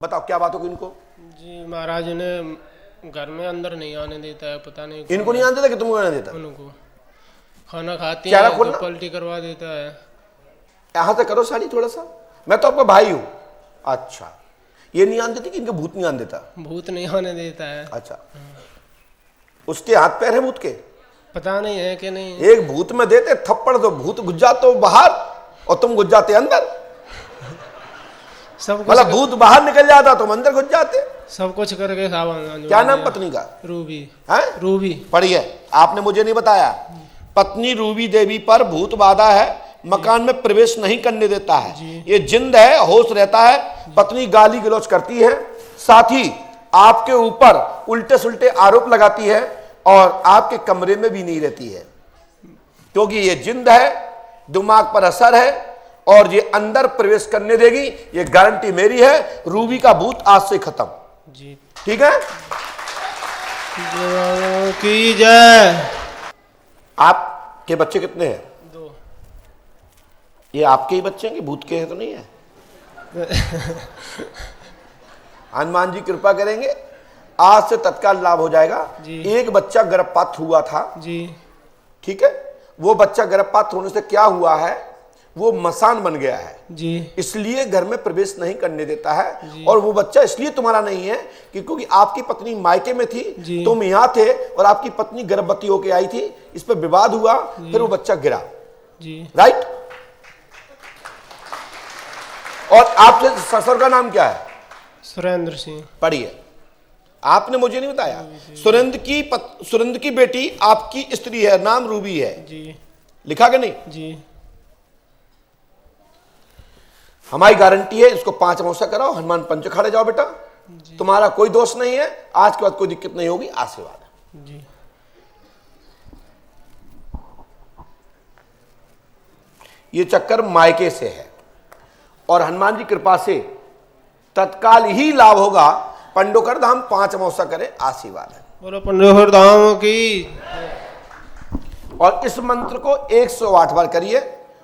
बताओ क्या बात होगी इनको। जी महाराज ने घर में अंदर नहीं आने देता है, पता नहीं इनको नहीं आने देता कि तुमको आने देता? उनको खाना खाती चेहरा है खोलना। तो पलटी करवा देता है। यहां से करो साड़ी थोड़ा सा, मैं तो आपका भाई हूं। अच्छा, ये नहीं आने देती कि इनके भूत नहीं आने देता? भूत नहीं आने देता है। अच्छा, उसके हाथ पैर है भूत के? पता नहीं है कि नहीं। एक भूत में देते थप्पड़ तो भूत घुस जाते बाहर और तुम घुस जाते अंदर। सब कुछ मतलब भूत बाहर निकल जाता तुम अंदर घुस जाते। सब कुछ करके सावन। क्या नाम पत्नी का? रूबी। है रूबी। पढ़िए, आपने मुझे नहीं बताया। पत्नी रूबी देवी पर भूत बाधा है, मकान में प्रवेश नहीं करने देता है। ये जिंद है, होश रहता है। पत्नी गाली गलौज करती है, साथ ही आपके ऊपर उल्टे सुल्टे आरोप लगाती है और आपके कमरे में भी नहीं रहती है, क्योंकि ये जिंद है, दिमाग पर असर है और ये अंदर प्रवेश करने देगी। ये गारंटी मेरी है। रूबी का भूत आज से खत्म। जी ठीक है। की जय। आपके बच्चे कितने हैं? 2। ये आपके ही बच्चे हैं कि भूत के हैं तो नहीं है? हनुमान जी कृपा करेंगे, आज से तत्काल लाभ हो जाएगा। एक बच्चा गर्भपात हुआ था जी, ठीक है। वो बच्चा गर्भपात होने से क्या हुआ है, वो मसान बन गया है जी, इसलिए घर में प्रवेश नहीं करने देता है। और वो बच्चा इसलिए तुम्हारा नहीं है कि क्योंकि आपकी पत्नी मायके में थी, तुम यहां थे और आपकी पत्नी गर्भवती होकर आई थी। इस पर विवाद हुआ, फिर वो बच्चा गिरा। जी, राइट। और आपके ससुर का नाम क्या है? सुरेंद्र सिंह। पढ़िए, आपने मुझे नहीं बताया। सुरेंद्र की बेटी आपकी स्त्री है, नाम रूबी है। जी, लिखा कि नहीं? जी, हमारी गारंटी है। इसको 5 अमावस्या कराओ, हनुमान पंच खड़े जाओ बेटा, तुम्हारा कोई दोष नहीं है। आज के बाद कोई दिक्कत नहीं होगी, आशीर्वाद है। जी, ये चक्कर मायके से है और हनुमान जी कृपा से तत्काल ही लाभ होगा। पंडोकर धाम 5 अमावस्या करें, आशीर्वाद है। बोलो पंडोकर धाम की। और इस मंत्र को 108 बार करिए,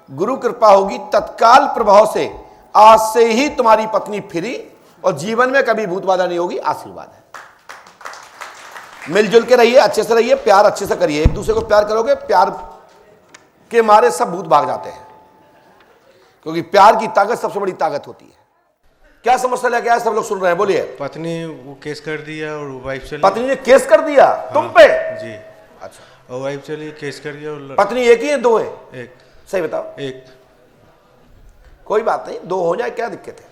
गुरु कृपा होगी तत्काल प्रभाव से। आज से ही तुम्हारी पत्नी फ्री और जीवन में कभी भूत बाधा नहीं होगी, आशीर्वाद है। मिलजुल के रहिए, अच्छे से रहिए, प्यार अच्छे से करिए। एक दूसरे को प्यार करोगे, प्यार के मारे सब भूत भाग जाते हैं, क्योंकि प्यार की ताकत सबसे बड़ी ताकत होती है। क्या समस्या लेके आए, सब लोग सुन रहे हैं, बोलिए। पत्नी वो केस कर दिया और वाइफ चली। पत्नी ने केस कर दिया तुम पे? जी। अच्छा, और वाइफ चली, केस कर दिया और पत्नी एक ही है, 2 है? एक। सही बताओ। एक। कोई बात नहीं, 2 हो जाए, क्या दिक्कत है,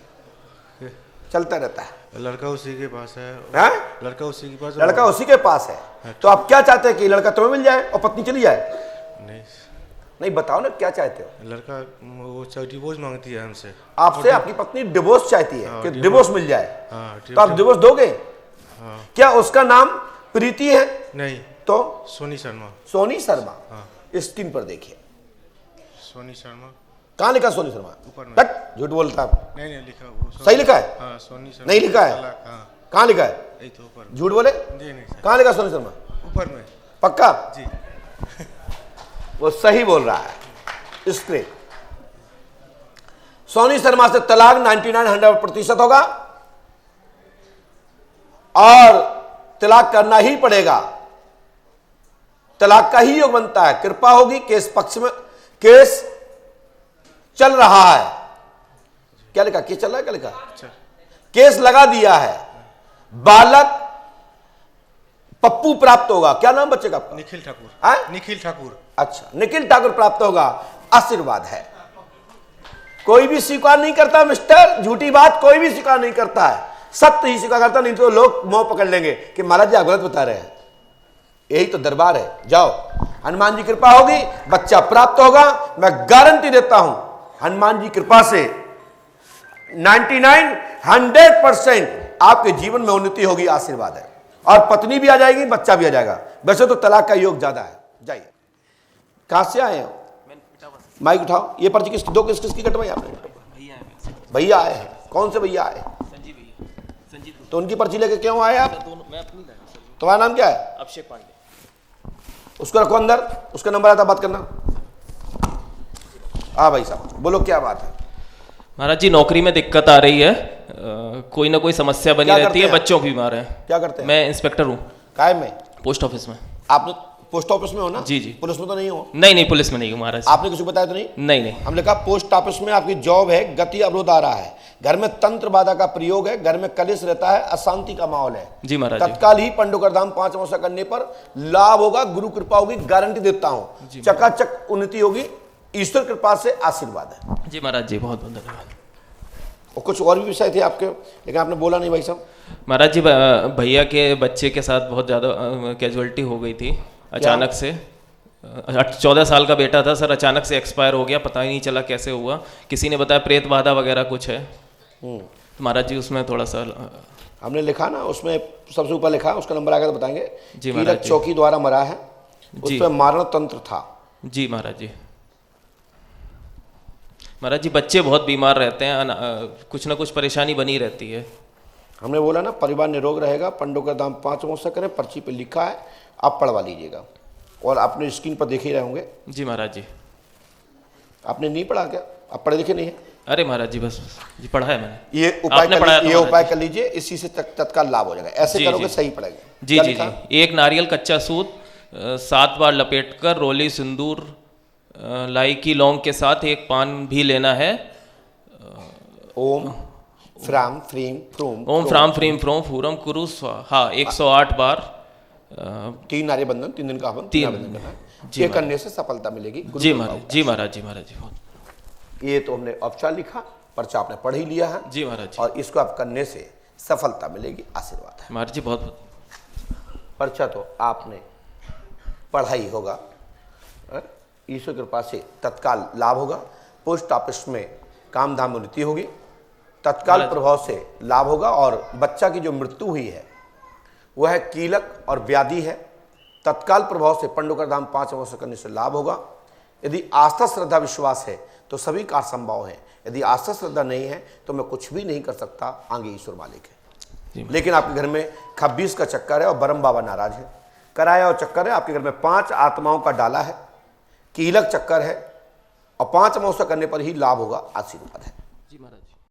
चलता रहता है। लड़का उसी के पास है। हैं? लड़का उसी के पास। लड़का उसी के पास है। तो आप क्या चाहते हैं कि लड़का तुम्हें मिल जाए और पत्नी चली जाए? नहीं, नहीं, बताओ ना क्या चाहते हो। लड़का वो डिवोर्स मांगती है हमसे। आपसे आपकी पत्नी डिवोर्स चाहती है कि डिवोर्स मिल जाए। हाँ, तो आप डिवोर्स दोगे? हाँ। क्या उसका नाम प्रीति है? नहीं, तो सोनी शर्मा। सोनी शर्मा। हाँ। स्क्रीन पर देखिए, सोनी शर्मा। कहां लिखा सोनी शर्मा? ऊपर में। तक झूठ बोलता है। नहीं लिखा वो सही लिखा है? हाँ, सोनी शर्मा। नहीं लिखा है? हाँ, कहां लिखा है? यही तो ऊपर। झूठ बोले। जी नहीं सर, कहां लिखा सोनी शर्मा? ऊपर में। पक्का? जी। वो सही बोल रहा है। स्क्रीन, सोनी शर्मा से तलाक 99-100% होगा और तलाक करना ही पड़ेगा। तलाक का ही योग बनता है। कृपा होगी, केस पक्ष में केस चल रहा है। क्या लिखा? केस चल रहा है? क्या लिखा? केस लगा दिया है। बालक पप्पू प्राप्त होगा। क्या नाम बच्चे का आपका? निखिल ठाकुर। है? निखिल ठाकुर। अच्छा, निखिल ठाकुर प्राप्त होगा, आशीर्वाद है। कोई भी स्वीकार नहीं करता मिस्टर, झूठी बात कोई भी स्वीकार नहीं करता है, सत्य ही स्वीकार करता, नहीं तो लोग मुंह पकड़ लेंगे कि महाराज जी आप गलत बता रहे हैं। यही तो दरबार है। जाओ, हनुमान जी कृपा होगी, बच्चा प्राप्त होगा। मैं गारंटी देता हूं, हनुमान जी कृपा से 99-100% आपके जीवन में उन्नति होगी, आशीर्वाद है। और पत्नी भी आ जाएगी, बच्चा भी आ जाएगा। वैसे तो तलाक का योग ज्यादा है। जाइए। कहां से आए हो? माइक उठाओ। ये पर्ची किसकी, 2 किसकी कटवाई आपने? भैया आए हैं। कौन से भैया आए? संजीव भैया। संजीव। तो उनकी पर्ची लेके क्यों आए आप? मैं अपनी लाया सर। तुम्हारा नाम क्या है? अभिषेक पांडे। उसको रखो अंदर, उसका नंबर आता बात करना। हाँ भाई साहब, बोलो क्या बात है? महाराज जी नौकरी में दिक्कत आ रही है। कोई ना कोई समस्या बनी क्या रहती करते है, हैं? बच्चों की बीमार है। क्या करते हैं? मैं इंस्पेक्टर हूँ कायम में? पोस्ट ऑफिस में। आपने पोस्ट ऑफिस में हो ना? जी, जी। पुलिस में तो नहीं हो? नहीं नहीं, पुलिस में नहीं हूँ महाराज। आपने किसी को बताया तो नहीं? नहीं नहीं। हमने कहा पोस्ट ऑफिस में आपकी जॉब है, गति अवरोध आ रहा है, घर में तंत्र बाधा का प्रयोग है, घर में कलेश रहता है, अशांति का माहौल है, जी महाराज जी। तत्काल ही पंडोकर धाम 5 अमावस्या करने पर लाभ होगा, गुरु कृपा होगी, गारंटी देता हूं, चकाचक उन्नति होगी, ईश्वर कृपा से आशीर्वाद है। जी महाराज जी, बहुत बहुत धन्यवाद। और कुछ और भी विषय थे आपके, लेकिन आपने बोला नहीं भाई साहब। महाराज जी, भैया के बच्चे के साथ बहुत ज़्यादा कैजुअलिटी हो गई थी अचानक से। 14 साल का बेटा था सर, अचानक से एक्सपायर हो गया, पता ही नहीं चला कैसे हुआ। किसी ने बताया प्रेत बाधा वगैरह कुछ है। तो महाराज जी उसमें थोड़ा सा हमने लिखा ना, उसमें सबसे ऊपर लिखा है, उसका नंबर आएगा तो बताएंगे। जी महाराज जी। चौकी द्वारा मरा है, उस जी। पर मारण तंत्र था। जी महाराज जी। महाराज जी बच्चे बहुत बीमार रहते हैं, कुछ ना कुछ परेशानी बनी रहती है। हमने बोला ना परिवार निरोग रहेगा, पंडोकर धाम 5 अमावस्या करें, पर्ची पे लिखा है, आप पढ़वा लीजिएगा। और आपने स्क्रीन पर देखे ही रहे होंगे। जी महाराज जी। आपने नहीं पढ़ा क्या? आप पढ़े लिखे नहीं है? अरे महाराज जी बस जी पढ़ा है मैंने। ये आपने उपाय पढ़ाया था ये महाराज उपाय जी। कर लीजिए, इसी से तत्काल लाभ हो जाएगा। ऐसे जी, करोगे जी। सही पड़ेगा। जी क्या जी लिखा? जी। एक नारियल कच्चा सूत 7 बार लपेटकर रोली सिंदूर लाई की लौंग के साथ एक पान भी लेना है। ओम फ्राम फ्रीम फ्रूम ओम फ्राम फ्रीम फ्रोम फूरम कुरु स्वाहा 108 बार। 3 नारे बंधन, 3 दिन का हवन, 3 नारे बंधन करना है। जी ये महाराज। करने से सफलता मिलेगी। गुरु जी कृपा महाराज होगी। जी महाराज जी महाराज जी ये तो हमने औपचार लिखा, पर्चा आपने पढ़ ही लिया है। जी महाराज जी। और इसको आप करने से सफलता मिलेगी, आशीर्वाद है। महाराज जी बहुत बहुत। पर्चा तो आपने पढ़ा ही होगा। ईश्वर कृपा से तत्काल लाभ होगा, पोस्ट ऑफिस में काम धाम उन्नति होगी, तत्काल प्रभाव से लाभ होगा। और बच्चा की जो मृत्यु हुई है वह है कीलक और व्याधि है, तत्काल प्रभाव से पंडोकर धाम 5 अमावस्या करने से लाभ होगा। यदि आस्था श्रद्धा विश्वास है तो सभी कार्य संभव है, यदि आस्था श्रद्धा नहीं है तो मैं कुछ भी नहीं कर सकता, आगे ईश्वर मालिक है। लेकिन आपके घर में खब्बीस का चक्कर है और बरम बाबा नाराज है, कराया और चक्कर है, आपके घर में 5 आत्माओं का डाला है, कीलक चक्कर है, और 5 अमावस्या करने पर ही लाभ होगा, आशीर्वाद है। जी महाराज।